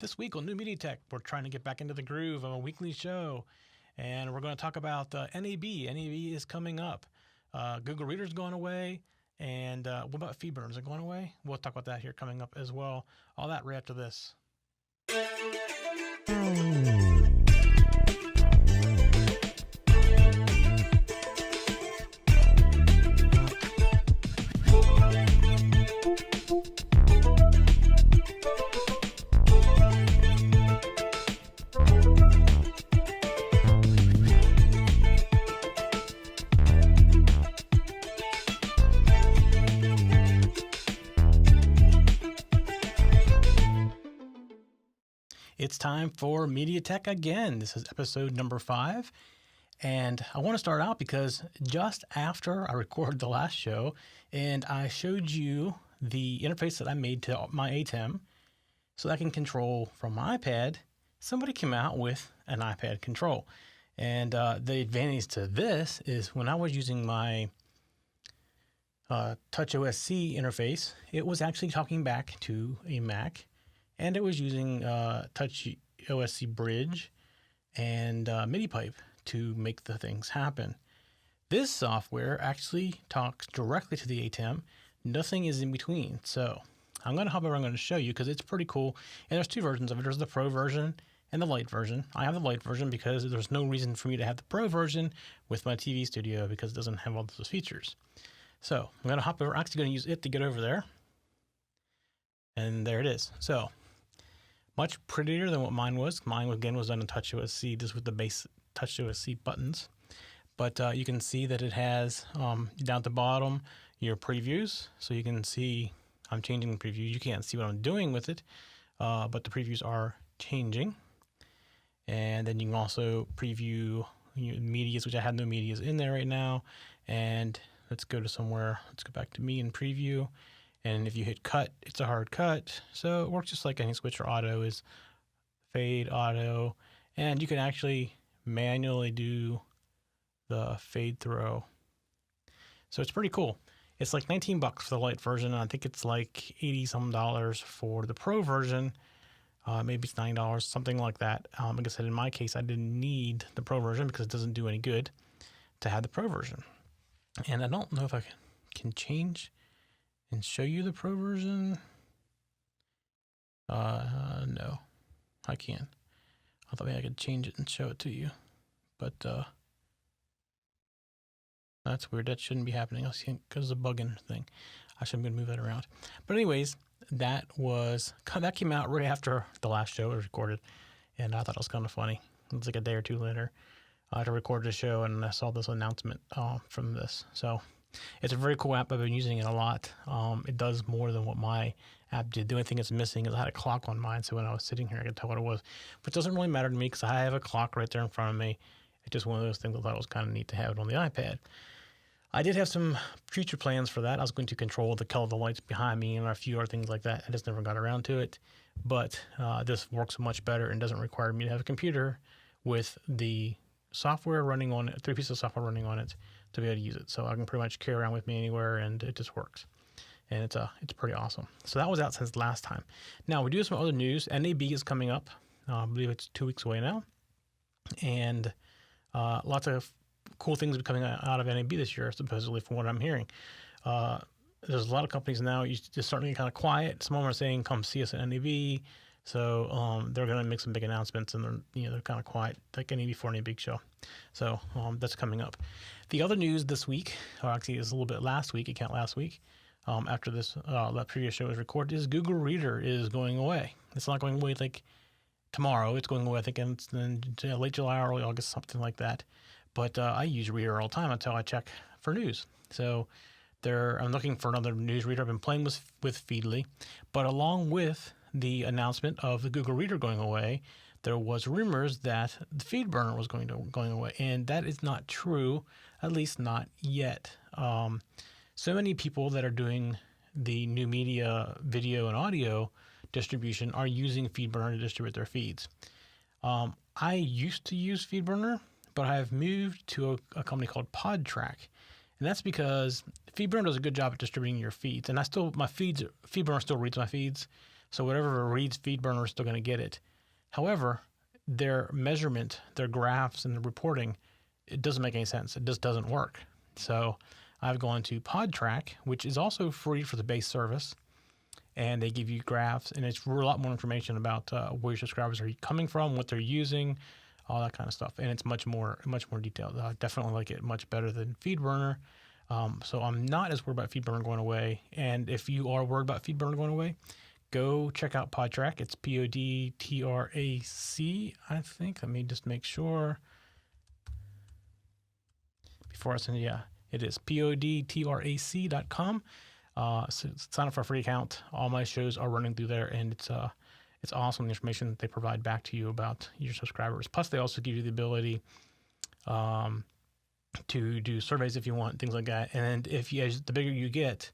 This week on New Media Tech, we're trying to get back into the groove of a weekly show, and we're going to talk about NAB. NAB is coming up. Google Reader's going away, and what about feedburner? Is it going away? We'll talk about that here coming up as well. All that right after this. It's time for Media Tech again. This is episode number 5. And I want to start out because just after I recorded the last show and I showed you the interface that I made to my ATEM so that I can control from my iPad, somebody came out with an iPad control. And the advantage to this is when I was using my Touch OSC interface, it was actually talking back to a Mac. And it was using Touch OSC Bridge and MIDI pipe to make the things happen. This software actually talks directly to the ATEM. Nothing is in between. So I'm going to hop over. I'm going to show you because it's pretty cool. And there's 2 versions of it. There's the Pro version and the Lite version. I have the Lite version because there's no reason for me to have the Pro version with my TV studio because it doesn't have all those features. So I'm going to hop over. I'm actually going to use it to get over there. And there it is. So much prettier than what mine was. Mine, again, was done in Touch OSC, just with the base Touch OSC buttons. But you can see that it has, down at the bottom, your previews. So you can see I'm changing the preview. You can't see what I'm doing with it, but the previews are changing. And then you can also preview your medias, which I have no medias in there right now. And let's go to somewhere. Let's go back to me and preview. And if you hit cut, it's a hard cut. So it works just like any switcher. Auto is fade, auto. And you can actually manually do the fade throw. So it's pretty cool. It's like $19 for the Lite version. And I think it's like $80 for the Pro version. Maybe it's $9, something like that. Like I said, in my case, I didn't need the Pro version because it doesn't do any good to have the Pro version. And I don't know if I can change and show you the Pro version. No, I can't. I thought maybe I could change it and show it to you, but that's weird. That shouldn't be happening. I think because of the bugging thing. I shouldn't be able to move that around. But anyways, that came out right after the last show was recorded, and I thought it was kind of funny. It was like a day or 2 later. I had to record the show, and I saw this announcement from this. So it's a very cool app. I've been using it a lot. It does more than what my app did. The only thing it's missing is I had a clock on mine, so when I was sitting here, I could tell what it was. Which doesn't really matter to me because I have a clock right there in front of me. It's just one of those things I thought it was kind of neat to have it on the iPad. I did have some future plans for that. I was going to control the color of the lights behind me and a few other things like that. I just never got around to it. But this works much better and doesn't require me to have a computer with the software running on it, 3 pieces of software running on it to be able to use it. So I can pretty much carry around with me anywhere, and it just works. And it's pretty awesome. So that was out since last time. Now we do have some other news. NAB is coming up. I believe it's 2 weeks away now. And lots of cool things are coming out of NAB this year, supposedly, from what I'm hearing. There's a lot of companies now just starting to get kind of quiet. Some of them are saying, come see us at NAB. So they're going to make some big announcements, and they're kind of quiet, like any before any big show. So that's coming up. The other news this week, or actually it's a little bit last week, after this that previous show was recorded, is Google Reader is going away. It's not going away like tomorrow. It's going away, I think, in late July, early August, something like that. But I use Reader all the time until I check for news. So I'm looking for another news reader. I've been playing with Feedly, but along with the announcement of the Google Reader going away, there was rumors that the feedburner was going away, and that is not true, at least not yet. So many people that are doing the new media, video, and audio distribution are using feedburner to distribute their feeds. I used to use feedburner, but I've moved to a company called PodTrack, and that's because feedburner does a good job at distributing your feeds, and feedburner still reads my feeds. So whatever reads feedburner is still going to get it. However, their measurement, their graphs, and the reporting, it doesn't make any sense. It just doesn't work. So I've gone to PodTrack, which is also free for the base service, and they give you graphs, and it's a lot more information about where your subscribers are coming from, what they're using, all that kind of stuff, and it's much more detailed. I definitely like it much better than feedburner. So I'm not as worried about feedburner going away. And if you are worried about feedburner going away, go check out PodTrack. It's PODTRAC, I think. Let me just make sure before I send it. Yeah, it is PODTRAC.com. So sign up for a free account. All my shows are running through there, and it's awesome, the information that they provide back to you about your subscribers. Plus, they also give you the ability to do surveys if you want, things like that. And as the bigger you get,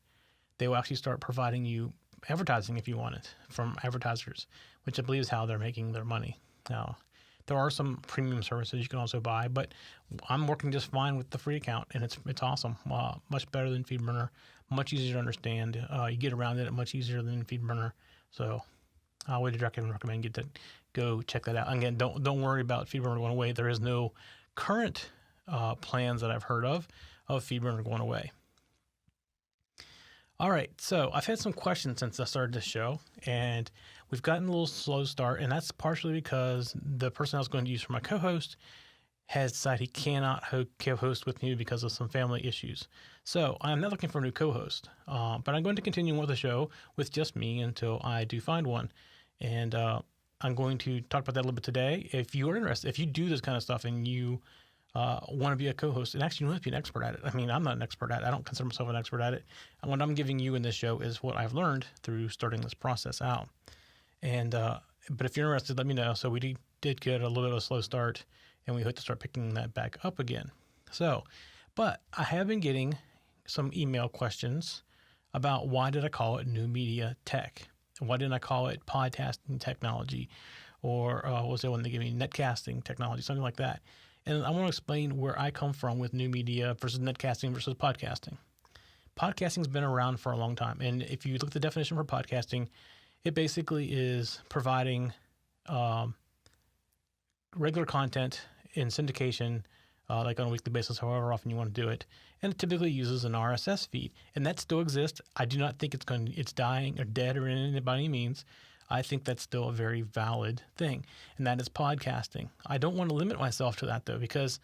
they will actually start providing you advertising if you want it from advertisers, which I believe is how they're making their money. Now, there are some premium services you can also buy, but I'm working just fine with the free account, and it's awesome. Much better than feedburner, much easier to understand. You get around it much easier than feedburner. So I would recommend go check that out. Again, don't worry about feedburner going away. There is no current plans that I've heard of feedburner going away. All right, so I've had some questions since I started this show, and we've gotten a little slow start, and that's partially because the person I was going to use for my co-host has decided he cannot co-host with me because of some family issues. So I'm not looking for a new co-host, but I'm going to continue with the show with just me until I do find one. And I'm going to talk about that a little bit today. If you are interested, if you do this kind of stuff and you want to be a co-host, and actually you want to be an expert at it. I mean, I'm not an expert at it. I don't consider myself an expert at it. And what I'm giving you in this show is what I've learned through starting this process out. And but if you're interested, let me know. So we did get a little bit of a slow start, and we hope to start picking that back up again. So, but I have been getting some email questions about why did I call it new media tech? Why didn't I call it podcasting technology? Or was there one they gave me netcasting technology, something like that? And I want to explain where I come from with new media versus netcasting versus podcasting. Podcasting's been around for a long time. And if you look at the definition for podcasting, it basically is providing regular content in syndication, like on a weekly basis, however often you want to do it. And it typically uses an RSS feed. And that still exists. I do not think it's dying or dead or in by any means. I think that's still a very valid thing, and that is podcasting. I don't want to limit myself to that, though, because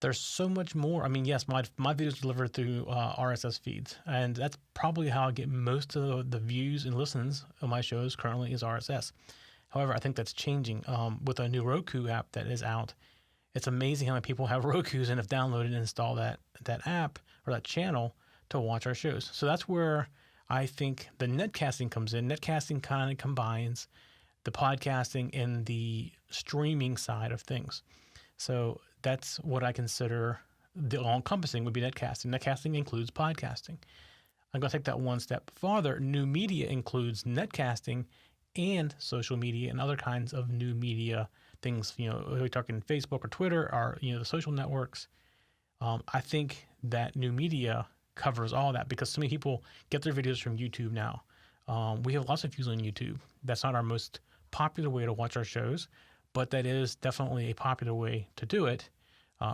there's so much more. I mean, yes, my videos are delivered through RSS feeds, and that's probably how I get most of the views and listens of my shows currently is RSS. However, I think that's changing with a new Roku app that is out. It's amazing how many people have Rokus and have downloaded and installed that app or that channel to watch our shows. So that's where I think the netcasting comes in. Netcasting kind of combines the podcasting and the streaming side of things. So that's what I consider the all-encompassing would be netcasting. Netcasting includes podcasting. I'm going to take that one step farther. New media includes netcasting and social media and other kinds of new media things. You know, we're talking Facebook or Twitter or, the social networks. I think that new media covers all that because so many people get their videos from YouTube now. We have lots of views on YouTube. That's not our most popular way to watch our shows, but that is definitely a popular way to do it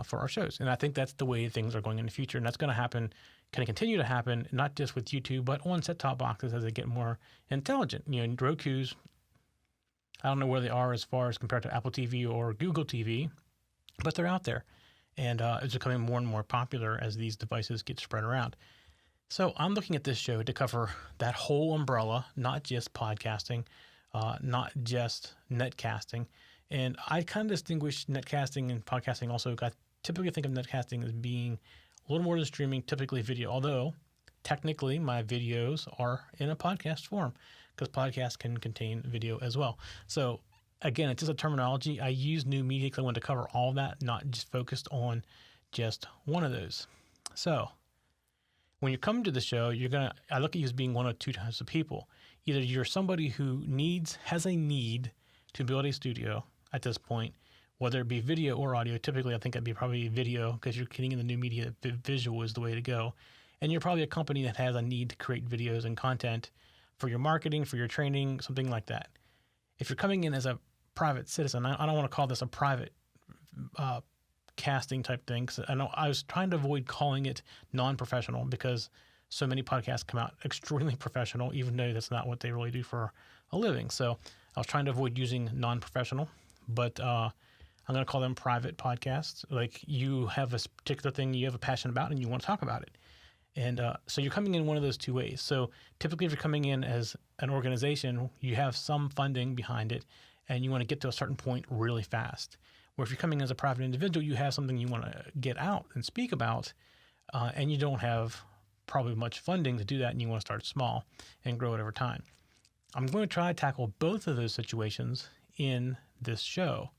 for our shows. And I think that's the way things are going in the future. And that's going to happen, can continue to happen, not just with YouTube, but on set-top boxes as they get more intelligent. Roku's, I don't know where they are as far as compared to Apple TV or Google TV, but they're out there. And it's becoming more and more popular as these devices get spread around. So I'm looking at this show to cover that whole umbrella, not just podcasting, not just netcasting. And I kind of distinguish netcasting and podcasting also. I typically think of netcasting as being a little more than streaming, typically video, although technically my videos are in a podcast form because podcasts can contain video as well. So again, it's just a terminology. I use new media because I want to cover all of that, not just focused on just one of those. So when you come to the show, I look at you as being one of two types of people. Either you're somebody who has a need to build a studio at this point, whether it be video or audio. Typically, I think it'd be probably video because you're getting in the new media. Visual is the way to go. And you're probably a company that has a need to create videos and content for your marketing, for your training, something like that. If you're coming in as a private citizen, I don't want to call this a private casting type thing, because I know I was trying to avoid calling it non-professional, because so many podcasts come out extremely professional, even though that's not what they really do for a living. So I was trying to avoid using non-professional, but I'm going to call them private podcasts. Like, you have a particular thing you have a passion about and you want to talk about it. And so you're coming in one of those two ways. So typically, if you're coming in as an organization, you have some funding behind it and you want to get to a certain point really fast. Where if you're coming in as a private individual, you have something you want to get out and speak about, and you don't have probably much funding to do that, and you want to start small and grow it over time. I'm going to try to tackle both of those situations in this show.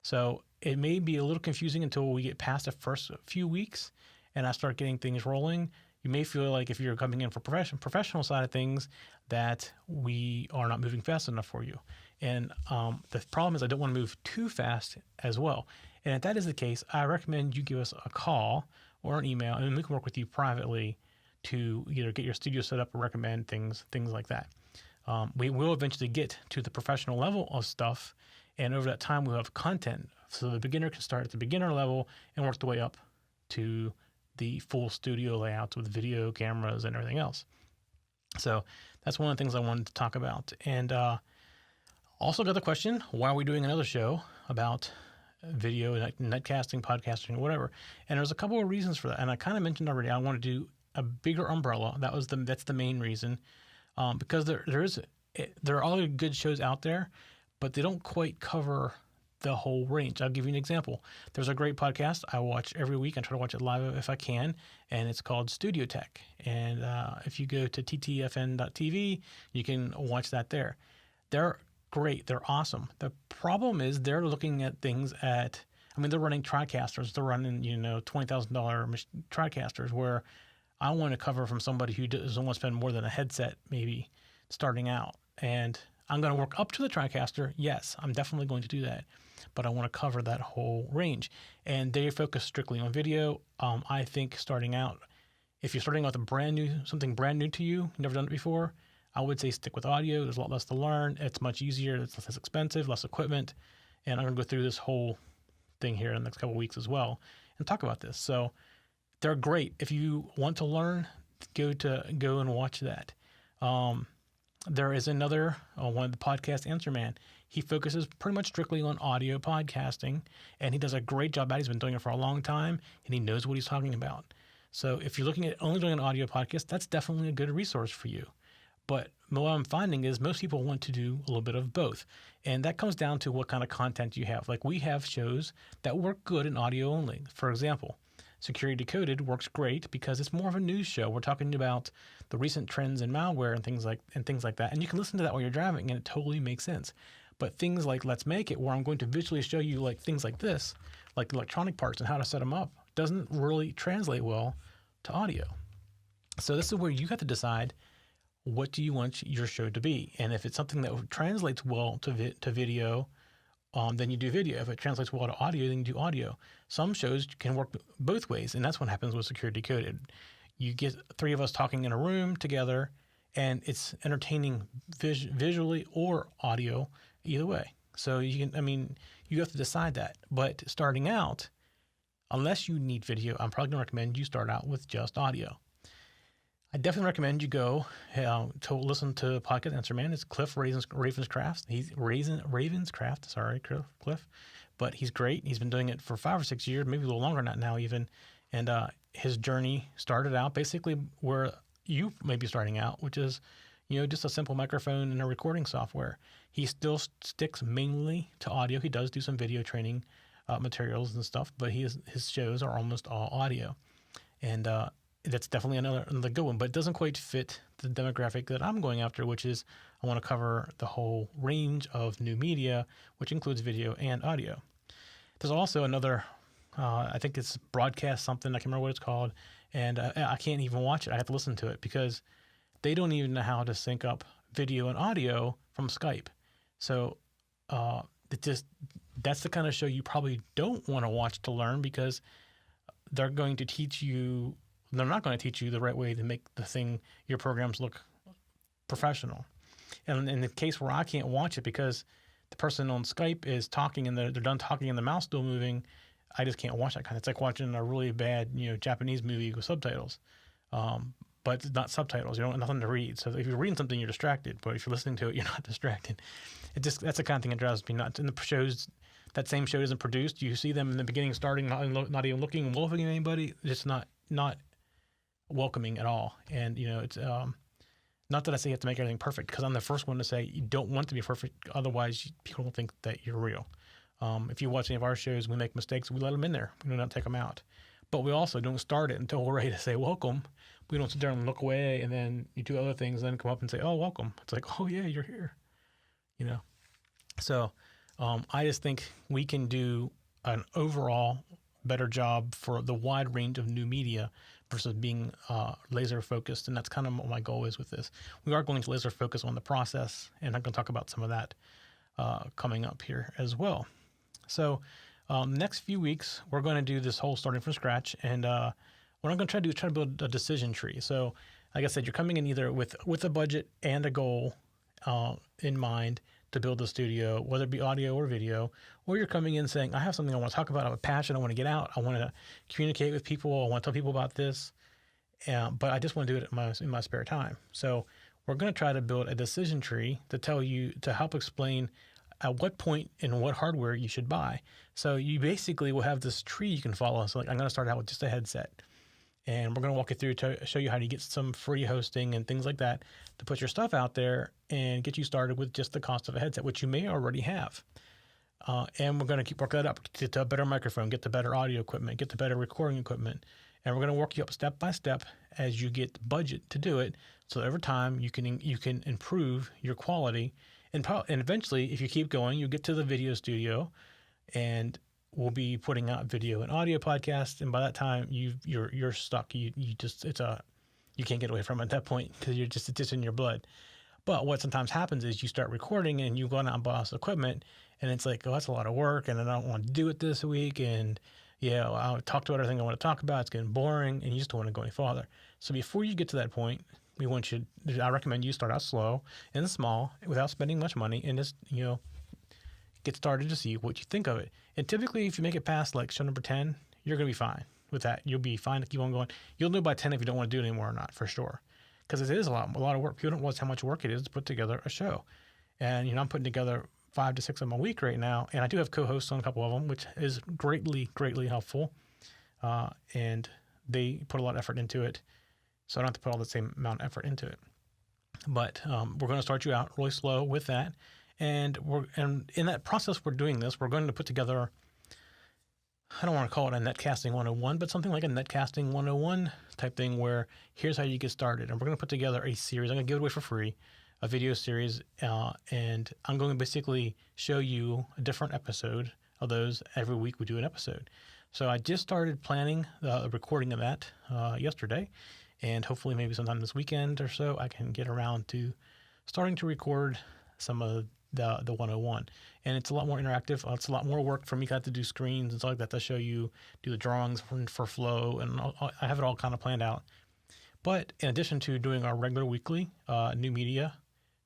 So it may be a little confusing until we get past the first few weeks and I start getting things rolling. You may feel like, if you're coming in for professional side of things, that we are not moving fast enough for you. And the problem is, I don't want to move too fast as well. And if that is the case, I recommend you give us a call or an email, and we can work with you privately to either get your studio set up or recommend things like that. We will eventually get to the professional level of stuff, and over that time we'll have content. So the beginner can start at the beginner level and work the way up to the full studio layouts with video cameras and everything else. So that's one of the things I wanted to talk about. And also got the question, why are we doing another show about video, netcasting, podcasting, or whatever? And there's a couple of reasons for that. And I kind of mentioned already, I want to do a bigger umbrella. That's the main reason, because there are other good shows out there, but they don't quite cover the whole range. I'll give you an example. There's a great podcast I watch every week. I try to watch it live if I can, and it's called Studio Tech. And if you go to ttfn.tv, you can watch that there. They're great. They're awesome. The problem is, they're looking at things they're running TriCasters. They're running, $20,000 TriCasters, where I want to cover from somebody who doesn't want to spend more than a headset, maybe starting out. And I'm going to work up to the TriCaster. Yes, I'm definitely going to do that. But I want to cover that whole range. And they focus strictly on video. I think starting out, if you're starting out with something brand new to you, you've never done it before, I would say stick with audio. There's a lot less to learn. It's much easier. It's less expensive, less equipment. And I'm going to go through this whole thing here in the next couple of weeks as well and talk about this. So they're great. If you want to learn, go and watch that. There is another one, the podcast Answer Man. He focuses pretty much strictly on audio podcasting, and he does a great job at it. He's been doing it for a long time, and he knows what he's talking about. So if you're looking at only doing an audio podcast, that's definitely a good resource for you. But what I'm finding is most people want to do a little bit of both. And that comes down to what kind of content you have. Like, we have shows that work good in audio only. For example, Security Decoded works great because it's more of a news show. We're talking about the recent trends in malware and things like that. And you can listen to that while you're driving, and it totally makes sense. But things like Let's Make It, where I'm going to visually show you like things like this, like electronic parts and how to set them up, doesn't really translate well to audio. So this is where you have to decide, what do you want your show to be? And if it's something that translates well to video, then you do video. If it translates well to audio, then you do audio. Some shows can work both ways, and that's what happens with Security Decoded. You get three of us talking in a room together, and it's entertaining visually or audio, either way. So you have to decide that. But starting out, unless you need video, I'm probably going to recommend you start out with just audio. I definitely recommend you go to listen to Podcast Answer Man. It's Cliff Ravenscraft. He's Ravenscraft. Sorry, Cliff. But he's great. He's been doing it for 5 or 6 years, maybe a little longer than that now even. And his journey started out basically where you may be starting out, which is, just a simple microphone and a recording software. He still sticks mainly to audio. He does do some video training materials and stuff, but his shows are almost all audio. And that's definitely another good one, but it doesn't quite fit the demographic that I'm going after, which is I want to cover the whole range of new media, which includes video and audio. There's also another, I think it's Broadcast something, I can't remember what it's called, and I can't even watch it. I have to listen to it because they don't even know how to sync up video and audio from Skype. So that's the kind of show you probably don't want to watch to learn, because they're not going to teach you the right way to make your programs look professional. And in the case where I can't watch it because the person on Skype is talking and they're done talking and the mouse still moving, I just can't watch that kind. It's like watching a really bad, Japanese movie with subtitles, but it's not subtitles. You don't have nothing to read. So if you're reading something, you're distracted. But if you're listening to it, you're not distracted. That's the kind of thing that drives me nuts. And the shows, that same show isn't produced. You see them in the beginning, starting not even looking and welcoming anybody. Just not welcoming at all. And it's not that I say you have to make everything perfect, because I'm the first one to say you don't want to be perfect. Otherwise, people don't think that you're real. If you watch any of our shows, we make mistakes, we let them in there. We do not take them out. But we also don't start it until we're ready to say welcome. We don't sit there and look away and then you do other things, then come up and say, oh, welcome. It's like, oh, yeah, you're here. So I just think we can do an overall better job for the wide range of new media versus being laser focused. And that's kind of what my goal is with this. We are going to laser focus on the process, and I'm going to talk about some of that coming up here as well. So next few weeks, we're going to do this whole starting from scratch. And what I'm going to try to do is try to build a decision tree. So like I said, you're coming in either with a budget and a goal in mind to build the studio, whether it be audio or video, or you're coming in saying, I have something I want to talk about. I have a passion. I want to get out. I want to communicate with people. I want to tell people about this. But I just want to do it in my spare time. So we're going to try to build a decision tree to help explain at what point and what hardware you should buy. So you basically will have this tree you can follow. So like I'm going to start out with just a headset. And we're going to walk you through to show you how to get some free hosting and things like that to put your stuff out there and get you started with just the cost of a headset, which you may already have. And we're going to keep working that up, get to a better microphone, get the better audio equipment, get the better recording equipment. And we're going to work you up step by step as you get the budget to do it. So over time, you can improve your quality. And eventually, if you keep going, you get to the video studio, and we'll be putting out video and audio podcasts. And by that time, you're stuck. You can't get away from it at that point because it's just in your blood. But what sometimes happens is you start recording and you go out and buy this equipment, and it's like, oh, that's a lot of work, and I don't want to do it this week. And yeah, I'll talk about everything I want to talk about. It's getting boring, and you just don't want to go any farther. So before you get to that point, I recommend you start out slow and small without spending much money, and just get started to see what you think of it. And typically, if you make it past like show number 10, you're going to be fine with that. You'll be fine to keep on going. You'll know by 10 if you don't want to do it anymore or not, for sure. Because it is a lot of work. People don't realize how much work it is to put together a show. And, I'm putting together 5 to 6 of them a week right now. And I do have co-hosts on a couple of them, which is greatly, greatly helpful. And they put a lot of effort into it. So I don't have to put all the same amount of effort into it. But we're going to start you out really slow with that. And in that process we're doing this, we're going to put together, I don't want to call it a netcasting 101, but something like a netcasting 101 type thing where here's how you get started. And we're going to put together a series. I'm going to give it away for free, a video series. And I'm going to basically show you a different episode of those. Every week we do an episode. So I just started planning the recording of that yesterday. And hopefully maybe sometime this weekend or so, I can get around to starting to record some of the 101. And it's a lot more interactive. It's a lot more work for me. I have to do screens and stuff like that to show you, do the drawings for flow. And I have it all kind of planned out. But in addition to doing our regular weekly new media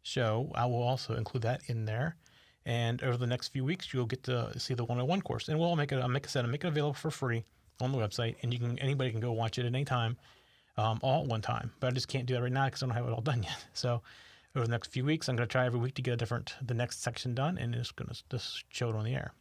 show, I will also include that in there. And over the next few weeks, you'll get to see the 101 course. And we'll make it available for free on the website. And anybody can go watch it at any time, all at one time. But I just can't do that right now because I don't have it all done yet. So over the next few weeks, I'm going to try every week to get the next section done, and it's going to just show it on the air.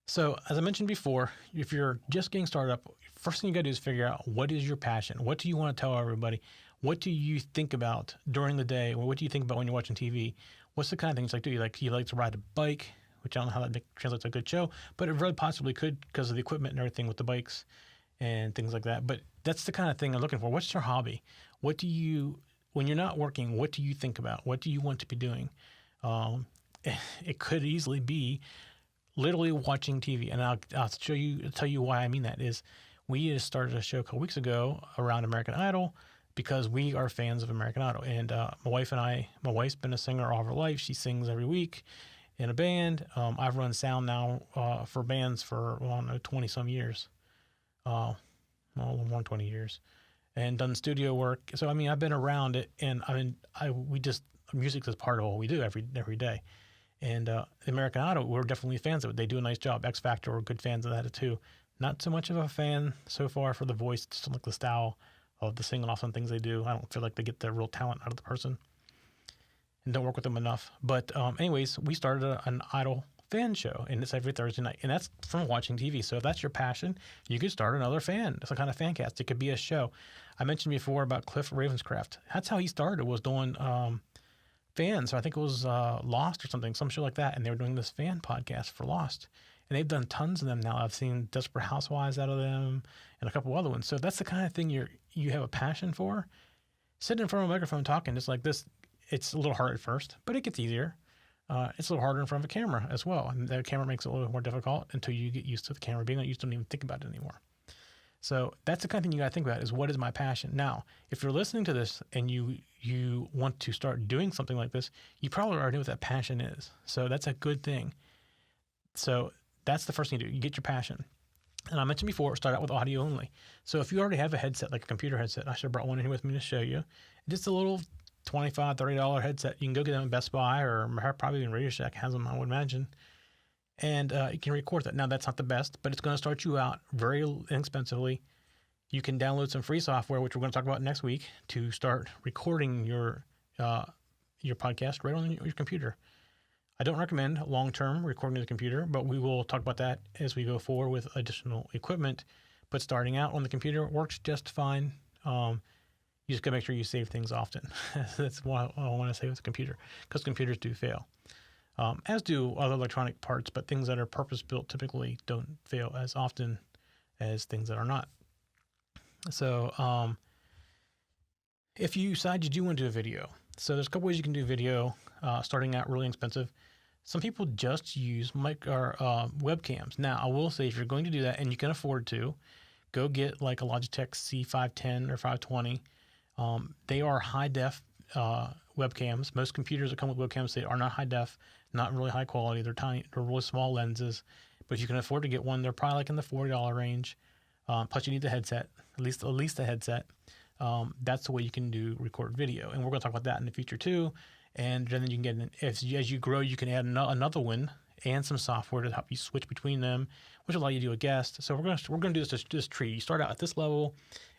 So as I mentioned before, if you're just getting started up, first thing you got to do is figure out what is your passion. What do you want to tell everybody? What do you think about during the day? Or what do you think about when you're watching TV? What's the kind of things you like to do? You like to ride a bike, which I don't know how that translates to a good show, but it really possibly could because of the equipment and everything with the bikes and things like that. But that's the kind of thing I'm looking for. What's your hobby? When you're not working, what do you think about? What do you want to be doing? It could easily be literally watching TV. And I'll tell you why I mean that is we just started a show a couple weeks ago around American Idol because we are fans of American Idol. And my wife's been a singer all her life. She sings every week in a band. I've run sound now for bands for 20 some years. More than 20 years. and done studio work. So I mean, I've been around it, and music is part of what we do every day. And American Idol, we're definitely fans of it. They do a nice job. X Factor, we're good fans of that too. Not so much of a fan so far for the voice, just like the style of the singing off and things they do. I don't feel like they get the real talent out of the person and don't work with them enough. But anyways, we started an Idol fan show, and it's every Thursday night. And that's from watching TV. So if that's your passion, you could start another fan. It's a kind of fan cast. It could be a show. I mentioned before about Cliff Ravenscraft. That's how he started, was doing fans. So I think it was Lost or something, some show like that. And they were doing this fan podcast for Lost. And they've done tons of them now. I've seen Desperate Housewives out of them and a couple other ones. So that's the kind of thing you have a passion for. Sitting in front of a microphone talking just like this, it's a little hard at first, but it gets easier. It's a little harder in front of a camera as well. And the camera makes it a little bit more difficult until you get used to the camera being on. You just don't even think about it anymore. So that's the kind of thing you got to think about is, what is my passion? Now, if you're listening to this and you want to start doing something like this, you probably already know what that passion is. So that's a good thing. So that's the first thing you do. You get your passion. And I mentioned before, start out with audio only. So if you already have a headset, like a computer headset, I should have brought one in here with me to show you. Just a little $25, $30 headset. You can go get them at Best Buy, or probably even Radio Shack has them, I would imagine. And you can record that. Now, that's not the best, but it's going to start you out very inexpensively. You can download some free software, which we're going to talk about next week, to start recording your podcast right on your computer. I don't recommend long-term recording to the computer, but we will talk about that as we go forward with additional equipment. But starting out on the computer works just fine. You just got to make sure you save things often. That's what I want to say with the computer, because computers do fail, as do other electronic parts, but things that are purpose-built typically don't fail as often as things that are not. So if you decide you do want to do a video, so there's a couple ways you can do video, starting out really expensive. Some people just use webcams. Now, I will say, if you're going to do that and you can afford to, go get like a Logitech C510 or 520. They are high-def webcams. Most computers that come with webcams, they are not high-def, not really high quality. They're tiny, they're really small lenses. But if you can afford to get one, they're probably like in the $40 range. Plus, you need the headset, at least a headset. That's the way you can record video. And we're going to talk about that in the future too. And then you can get, as you grow, you can add another one and some software to help you switch between them, which will allow you to do a guest. So we're going to do this tree. You start out at this level,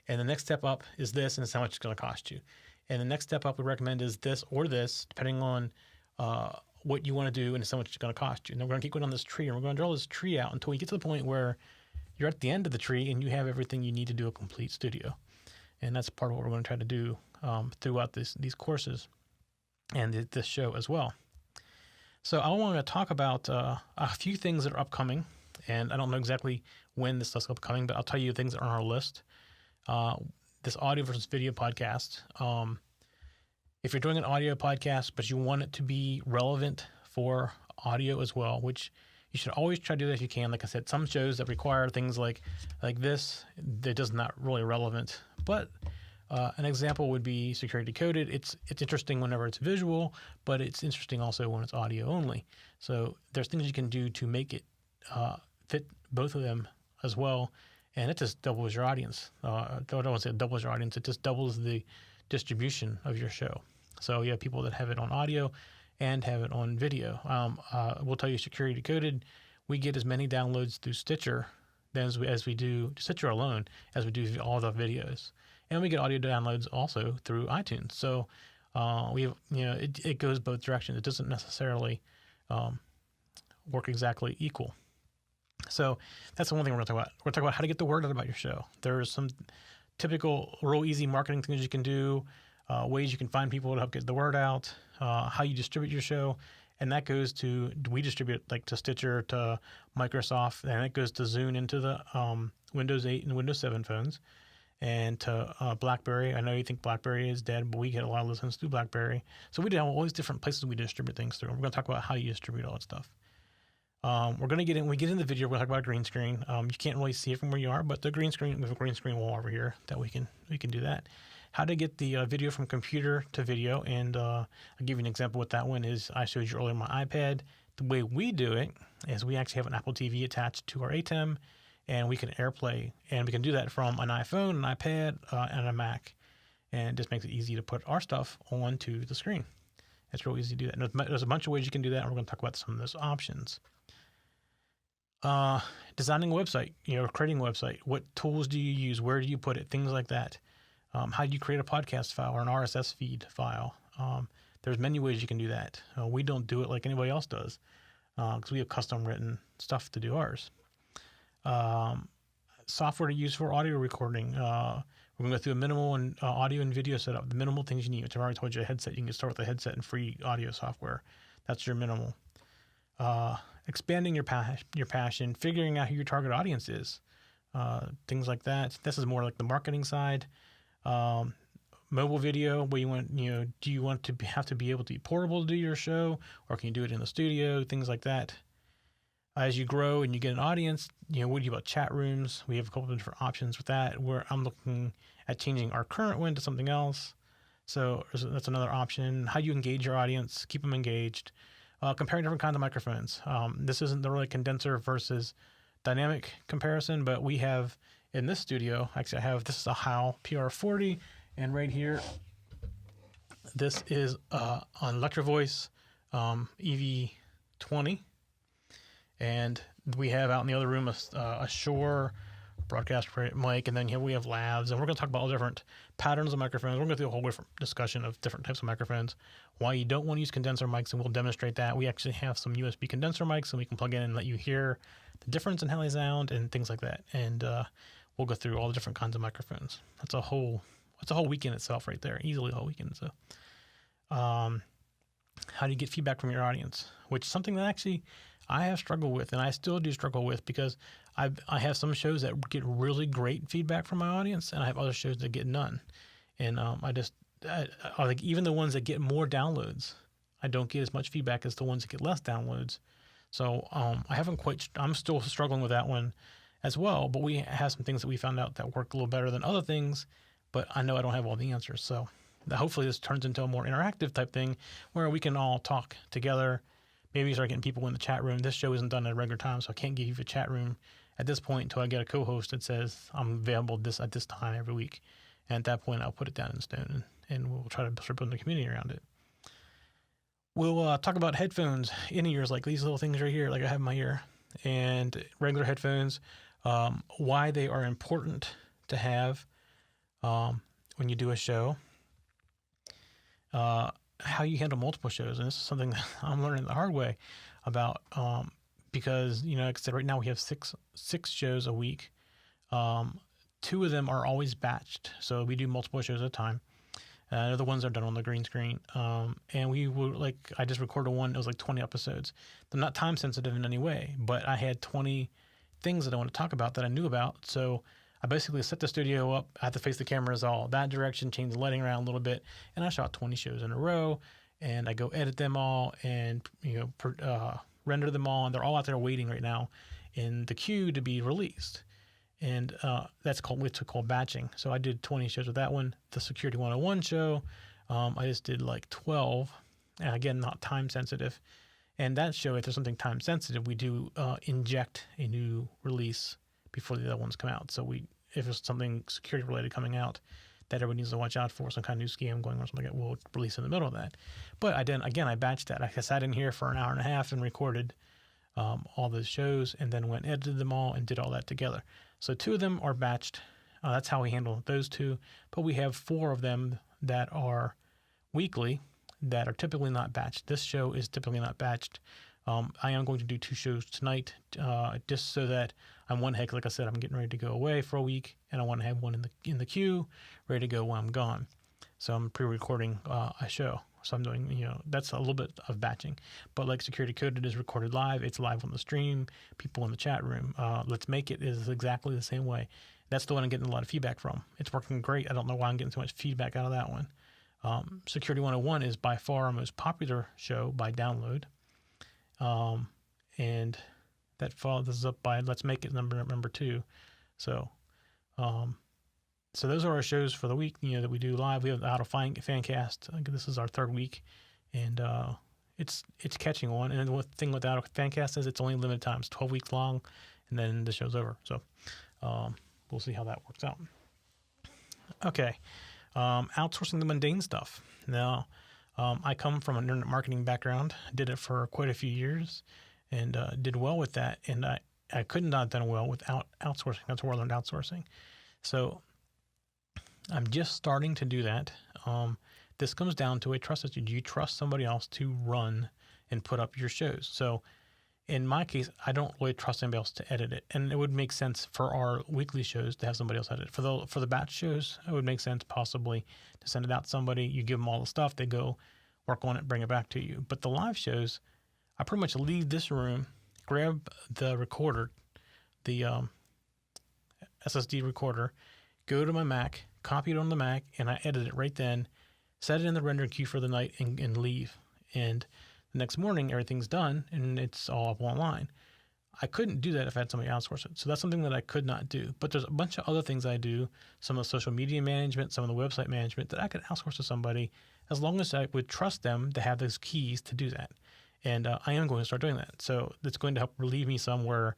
and the next step up is this, and it's how much it's going to cost you. And the next step up we recommend is this or this, depending on what you want to do and how much it's going to cost you. And then we're going to keep going on this tree, and we're going to draw this tree out until we get to the point where you're at the end of the tree and you have everything you need to do a complete studio. And that's part of what we're going to try to do throughout these courses and this show as well. So I want to talk about a few things that are upcoming, and I don't know exactly when this stuff's upcoming, but I'll tell you things that are on our list. This audio versus video podcast. If you're doing an audio podcast, but you want it to be relevant for audio as well, which you should always try to do that if you can. Like I said, some shows that require things like this, they're just not really relevant. But an example would be Security Coded. It's interesting whenever it's visual, but it's interesting also when it's audio only. So there's things you can do to make it fit both of them as well, and it just doubles your audience. I don't want to say it doubles your audience. It just doubles the distribution of your show. So you have people that have it on audio and have it on video. We'll tell you, Security Coded, we get as many downloads through Stitcher as we do Stitcher alone as we do all the videos. And we get audio downloads also through iTunes. So it goes both directions. It doesn't necessarily work exactly equal. So that's the one thing we're going to talk about. We're going to talk about how to get the word out about your show. There's some typical, real easy marketing things you can do, ways you can find people to help get the word out, how you distribute your show. And that goes to, we distribute like to Stitcher, to Microsoft, and it goes to Zune into the Windows 8 and Windows 7 phones. And to BlackBerry. I know you think BlackBerry is dead, but we get a lot of listens through BlackBerry. So we do have all these different places we distribute things through. We're going to talk about how you distribute all that stuff. We're going to get in. When we get in the video, we'll talk about a green screen. You can't really see it from where you are, but the green screen, we have a green screen wall over here that we can do that. How to get the video from computer to video, and I'll give you an example. What that one is, I showed you earlier on my iPad. The way we do it is we actually have an Apple TV attached to our ATEM, and we can AirPlay, and we can do that from an iPhone, an iPad, and a Mac, and it just makes it easy to put our stuff onto the screen. It's real easy to do that. And there's a bunch of ways you can do that, and we're going to talk about some of those options. Designing a website, creating a website. What tools do you use? Where do you put it? Things like that. How do you create a podcast file or an RSS feed file? There's many ways you can do that. We don't do it like anybody else does because we have custom written stuff to do ours. Software to use for audio recording. We're going to go through a minimal and audio and video setup. The minimal things you need, which I've already told you, a headset. You can start with a headset and free audio software. That's your minimal. Expanding your passion, figuring out who your target audience is, things like that. This is more like the marketing side. Mobile video, where you want, do you want to have to be able to be portable to do your show, or can you do it in the studio? Things like that. As you grow and you get an audience, what do you about chat rooms? We have a couple of different options with that, where I'm looking at changing our current one to something else. So that's another option. How do you engage your audience, keep them engaged? Comparing different kinds of microphones. This isn't the really condenser versus dynamic comparison, but we have in this studio, actually this is a Howe PR40, and right here, this is an Electro Voice EV20. And we have out in the other room a Shure broadcast mic, and then we have lavs, and we're going to talk about all different patterns of microphones. We're going to do a whole different discussion of different types of microphones, why you don't want to use condenser mics, and we'll demonstrate that. We actually have some USB condenser mics, and we can plug in and let you hear the difference in how they sound and things like that. And we'll go through all the different kinds of microphones. That's a whole week in itself right there, easily a whole weekend. So, how do you get feedback from your audience? Which is something that actually I have struggled with, and I still do struggle with, because I have some shows that get really great feedback from my audience, and I have other shows that get none. And I like, even the ones that get more downloads, I don't get as much feedback as the ones that get less downloads. So I'm still struggling with that one as well. But we have some things that we found out that work a little better than other things. But I know I don't have all the answers. So hopefully this turns into a more interactive type thing where we can all talk together. Maybe start getting people in the chat room. This show isn't done at a regular time, so I can't give you a chat room at this point until I get a co-host that says I'm available at this time every week. And at that point, I'll put it down in stone, and we'll try to start building a community around it. We'll talk about headphones, in-ears, like these little things right here, like I have in my ear, and regular headphones, why they are important to have when you do a show. How you handle multiple shows. And this is something that I'm learning the hard way about, because, like I said, right now we have six shows a week. 2 of them are always batched. So we do multiple shows at a time. They're the ones that are done on the green screen. And I just recorded one. It was like 20 episodes. They're not time sensitive in any way, but I had 20 things that I want to talk about that I knew about. So I basically set the studio up. I had to face the cameras all that direction, change the lighting around a little bit, and I shot 20 shows in a row. And I go edit them all and render them all, and they're all out there waiting right now in the queue to be released. And that's called batching. So I did 20 shows with that one. The Security 101 show, I just did like 12. And again, not time sensitive. And that show, if there's something time sensitive, we do inject a new release before the other ones come out. So if there's something security related coming out that everybody needs to watch out for, some kind of new scam going on, something like that, we'll release in the middle of that. But I batched that. I sat in here for an hour and a half and recorded all those shows, and then went and edited them all and did all that together. So 2 of them are batched. That's how we handle those 2. But we have 4 of them that are weekly that are typically not batched. This show is typically not batched. I am going to do 2 shows tonight, just so that I'm like I said, I'm getting ready to go away for a week, and I want to have one in the queue, ready to go when I'm gone. So I'm pre-recording a show. So I'm doing, that's a little bit of batching. But like Security Coded is recorded live. It's live on the stream. People in the chat room. Let's Make It is exactly the same way. That's the one I'm getting a lot of feedback from. It's working great. I don't know why I'm getting so much feedback out of that one. Security 101 is by far our most popular show by download. And that follows up by Let's Make It number 2. So those are our shows for the week, that we do live. We have the How to Fancast. This is our 3rd week, and it's catching on. And the thing with the How to Fancast is it's only limited time. It's 12 weeks long, and then the show's over. So we'll see how that works out. Okay, outsourcing the mundane stuff. Now, I come from an internet marketing background, did it for quite a few years, and did well with that. And I could not have done well without outsourcing. That's where I learned outsourcing. So I'm just starting to do that. This comes down to a trust issue. Do you trust somebody else to run and put up your shows? So in my case, I don't really trust anybody else to edit it. And it would make sense for our weekly shows to have somebody else edit it. For the batch shows, it would make sense possibly to send it out to somebody. You give them all the stuff, they go work on it, bring it back to you. But the live shows, I pretty much leave this room, grab the recorder, the SSD recorder, go to my Mac, copy it on the Mac, and I edit it right then, set it in the render queue for the night, and leave. And the next morning, everything's done, and it's all up online. I couldn't do that if I had somebody outsource it. So that's something that I could not do. But there's a bunch of other things I do, some of the social media management, some of the website management, that I could outsource to somebody as long as I would trust them to have those keys to do that. And I am going to start doing that. So it's going to help relieve me some where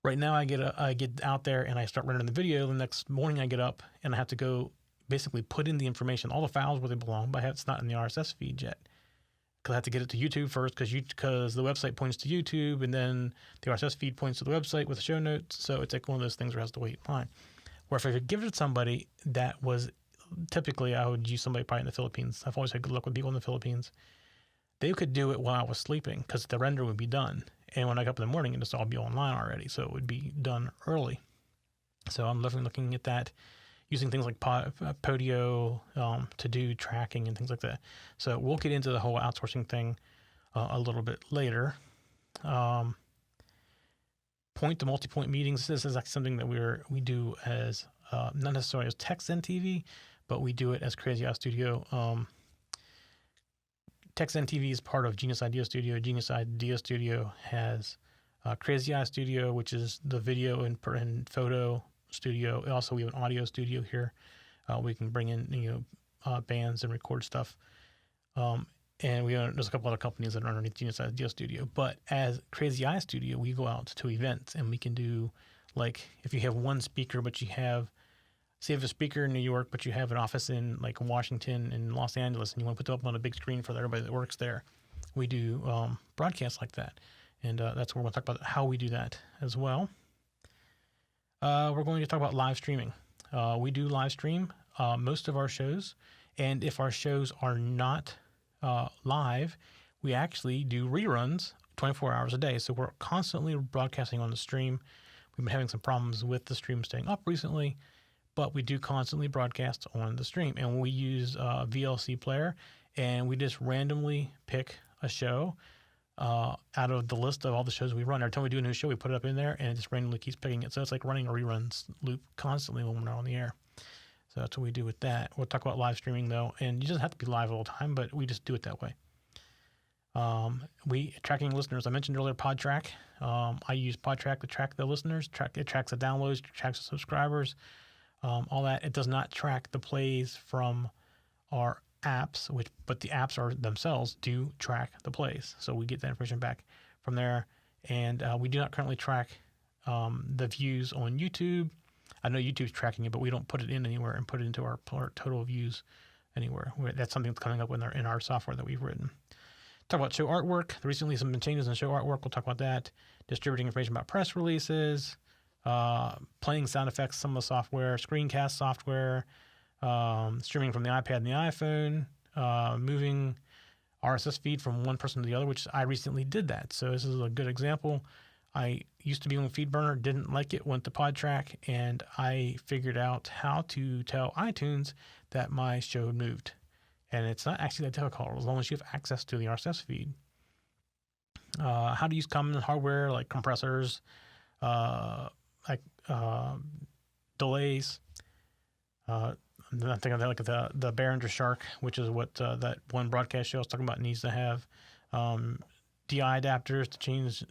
right now I get out there and I start rendering the video. The next morning I get up and I have to go basically put in the information, all the files where they belong, but it's not in the RSS feed yet. Because I have to get it to YouTube first because the website points to YouTube, and then the RSS feed points to the website with the show notes. So it's like one of those things where it has to wait in line. Where if I could give it to somebody that was, typically I would use somebody probably in the Philippines. I've always had good luck with people in the Philippines. They could do it while I was sleeping because the render would be done. And when I got up in the morning, it'd just all be online already. So it would be done early. So I'm definitely looking at that, using things like Podio to do tracking and things like that. So we'll get into the whole outsourcing thing a little bit later. Point to multi-point meetings. This is like something that we do as not necessarily as TechZen TV, but we do it as Crazy Eye Studio. TechZen TV is part of Genius Idea Studio. Genius Idea Studio has Crazy Eye Studio, which is the video and photo studio. Also, we have an audio studio here. We can bring in bands and record stuff. And there's a couple other companies that are underneath Genius Idea Studio. But as Crazy Eye Studio, we go out to events and we can do, like, if you have one speaker, but you have, say you have a speaker in New York, but you have an office in like Washington and Los Angeles, and you want to put it up on a big screen for everybody that works there. We do broadcasts like that. And that's where we'll talk about how we do that as well. We're going to talk about live streaming. We do live stream most of our shows, and if our shows are not live, we actually do reruns 24 hours a day. So we're constantly broadcasting on the stream. We've been having some problems with the stream staying up recently, but we do constantly broadcast on the stream, and we use VLC player, and we just randomly pick a show out of the list of all the shows we run. Every time we do a new show, we put it up in there, and it just randomly keeps picking it. So it's like running a reruns loop constantly when we're not on the air. So that's what we do with that. We'll talk about live streaming, though, and you just have to be live all the time, but we just do it that way. We tracking listeners. I mentioned earlier PodTrack. I use PodTrack to track the listeners. It tracks the downloads, it tracks the subscribers, all that. It does not track the plays from our apps, but the apps themselves do track the plays. So we get that information back from there. And we do not currently track the views on YouTube. I know YouTube's tracking it, but we don't put it in anywhere and put it into our total views anywhere. That's something that's coming up in our software that we've written. Talk about show artwork. Recently, some changes in show artwork. We'll talk about that. Distributing information about press releases, playing sound effects, some of the software, screencast software, streaming from the iPad and the iPhone, moving RSS feed from one person to the other, which I recently did that. So this is a good example. I used to be on feedburner, didn't like it, went to PodTrack, and I figured out how to tell iTunes that my show moved. And it's not actually that difficult as long as you have access to the RSS feed. How to use common hardware like compressors, delays. I think of that like the Behringer Shark, which is what that one broadcast show I was talking about needs to have. DI adapters to change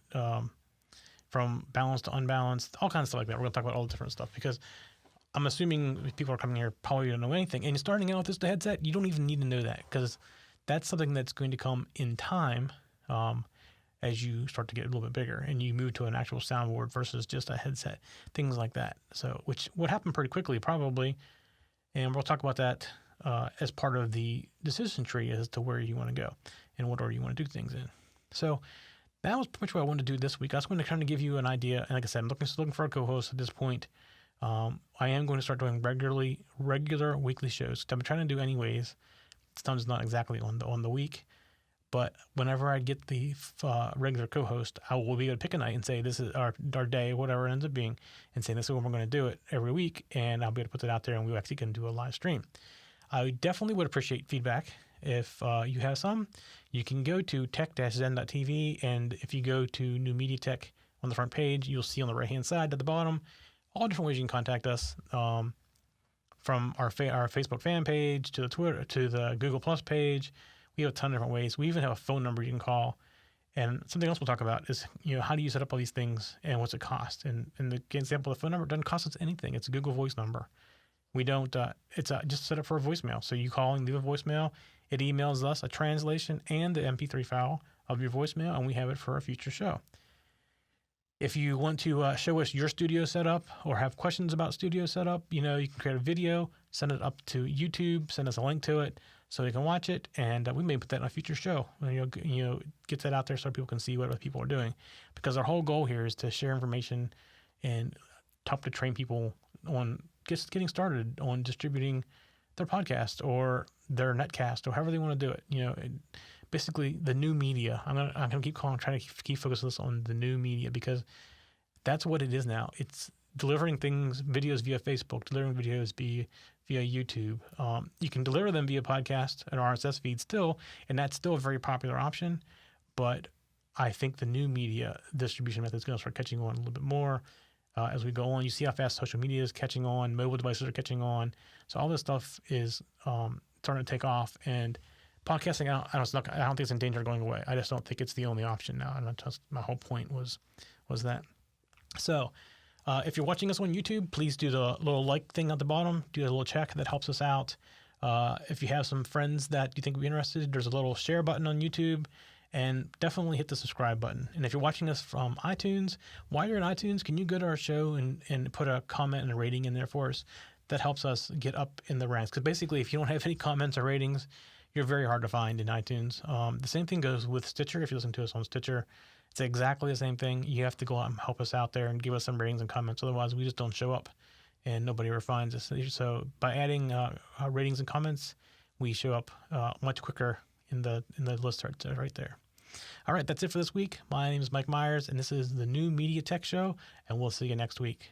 from balanced to unbalanced, all kinds of stuff like that. We're going to talk about all the different stuff because I'm assuming if people are coming here probably don't know anything. And starting out with this headset, you don't even need to know that because that's something that's going to come in time as you start to get a little bit bigger and you move to an actual soundboard versus just a headset, things like that. So, which would happen pretty quickly probably. And we'll talk about that as part of the decision tree as to where you want to go and what order you want to do things in. So that was pretty much what I wanted to do this week. I was going to kind of give you an idea. And like I said, I'm looking for a co-host at this point. I am going to start doing regular weekly shows. I've been trying to do anyways. Sometimes not exactly on the week, but whenever I get the regular co-host, I will be able to pick a night and say this is our day, whatever it ends up being, and say this is when we're going to do it every week, and I'll be able to put it out there, and we actually can do a live stream. I definitely would appreciate feedback. If you have some, you can go to tech-zen.tv, and if you go to New Media Tech on the front page, you'll see on the right-hand side at the bottom all different ways you can contact us, from our Facebook fan page to the Twitter to the Google Plus page. We have a ton of different ways. We even have a phone number you can call. And something else we'll talk about is, how do you set up all these things and what's it cost? And the example of the phone number doesn't cost us anything. It's a Google Voice number. We don't. It's just set up for a voicemail. So you call and leave a voicemail. It emails us a translation and the MP3 file of your voicemail, and we have it for a future show. If you want to show us your studio setup or have questions about studio setup, you can create a video, send it up to YouTube, send us a link to it so you can watch it, and we may put that in a future show. Get that out there so people can see what other people are doing. Because our whole goal here is to share information and help to train people on getting started on distributing their podcast or their netcast or however they want to do it. Basically the new media. I'm gonna keep trying to keep focusing this on the new media because that's what it is now. It's delivering videos via Facebook, delivering videos via YouTube. You can deliver them via podcast and RSS feed still, and that's still a very popular option. But I think the new media distribution method is going to start catching on a little bit more as we go on. You see how fast social media is catching on, mobile devices are catching on. So all this stuff is starting to take off, and podcasting, I don't think it's in danger of going away. I just don't think it's the only option now. And my whole point was that. So if you're watching us on YouTube, please do the little like thing at the bottom. Do a little check. That helps us out. If you have some friends that you think would be interested, there's a little share button on YouTube. And definitely hit the subscribe button. And if you're watching us from iTunes, while you're in iTunes, can you go to our show and put a comment and a rating in there for us? That helps us get up in the ranks. Because basically, if you don't have any comments or ratings, you're very hard to find in iTunes. The same thing goes with Stitcher. If you listen to us on Stitcher, it's exactly the same thing. You have to go out and help us out there and give us some ratings and comments. Otherwise, we just don't show up, and nobody ever finds us. So by adding ratings and comments, we show up much quicker in the list right there. All right, that's it for this week. My name is Mike Myers, and this is the New Media Tech Show, and we'll see you next week.